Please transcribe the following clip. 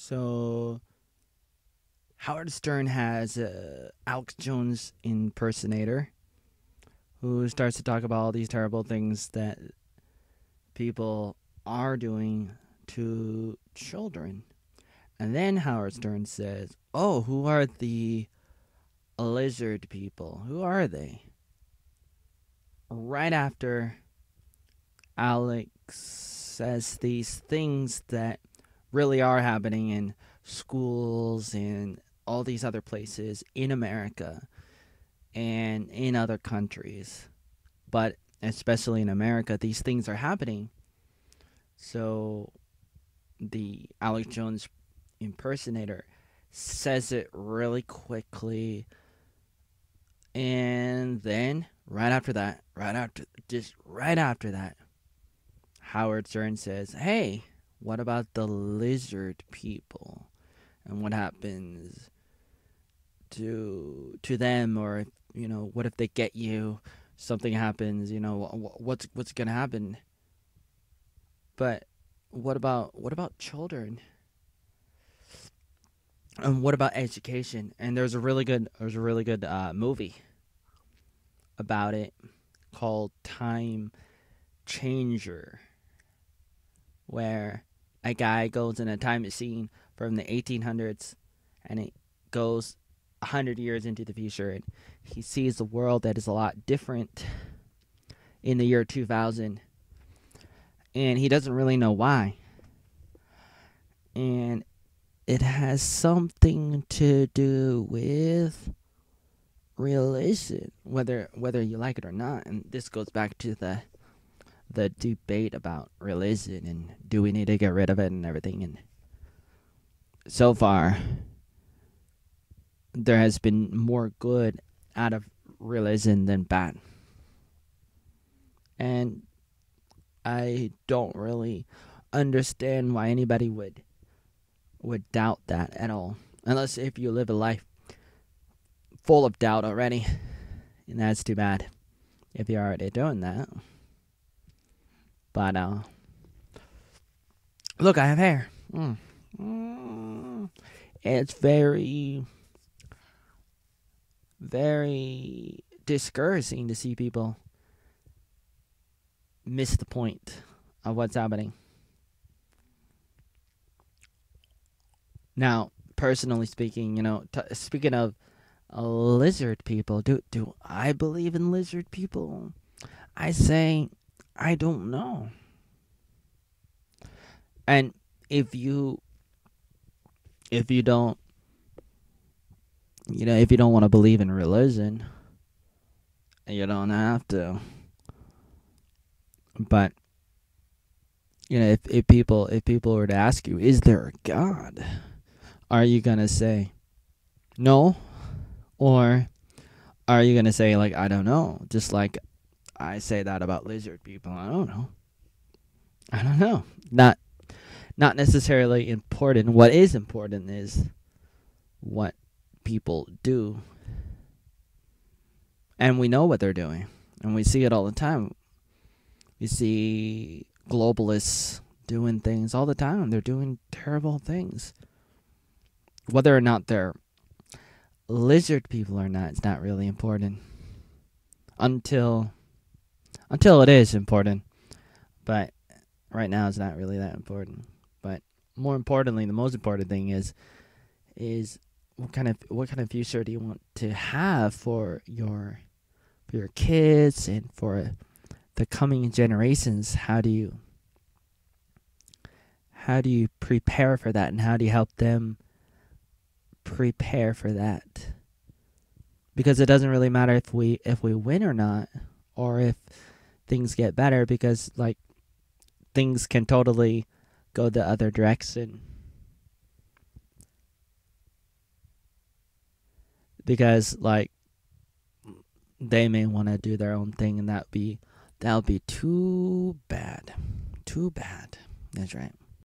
So Howard Stern has Alex Jones impersonator who starts to talk about all these terrible things that people are doing to children. And then Howard Stern says, "Oh, who are the lizard people? Who are they?" Right after Alex says these things that really are happening in schools and all these other places in America and in other countries. But especially in America, these things are happening. So the Alex Jones impersonator says it really quickly. And then right after that, right after that, Howard Stern says, "Hey, what about the lizard people? And what happens to them, or what if they get you? Something happens, what's going to happen?" But what about children? And what about education? And there's a really good movie about it called Time Changer, where a guy goes in a time machine from the 1800s, and it goes 100 years into the future, and he sees a world that is a lot different in the year 2000, and he doesn't really know why. And it has something to do with religion, whether you like it or not. And this goes back to the debate about religion and do we need to get rid of it and everything. And so far, there has been more good out of religion than bad. And I don't really understand why anybody would doubt that at all. Unless if you live a life full of doubt already. And that's too bad if you're already doing that. But look, I have hair. It's very, very discouraging to see people miss the point of what's happening. Now, personally speaking, speaking of lizard people, do I believe in lizard people? I say I don't know. And if you don't if you don't want to believe in religion, you don't have to. But if people were to ask you, is there a God? Are you gonna say no? Or are you gonna say, like, I don't know? Just like I say that about lizard people. I don't know. I don't know. Not necessarily important. What is important is what people do. And we know what they're doing. And we see it all the time. You see globalists doing things all the time. They're doing terrible things. Whether or not they're lizard people or not, it's not really important. Until it is important. But right now it's not really that important. But more importantly, the most important thing is what kind of future do you want to have for your kids and for the coming generations? How do you prepare for that, and how do you help them prepare for that? Because it doesn't really matter if we win or not, or if things get better, because like things can totally go the other direction. Because like they may want to do their own thing, and that'll be too bad. Too bad. That's right.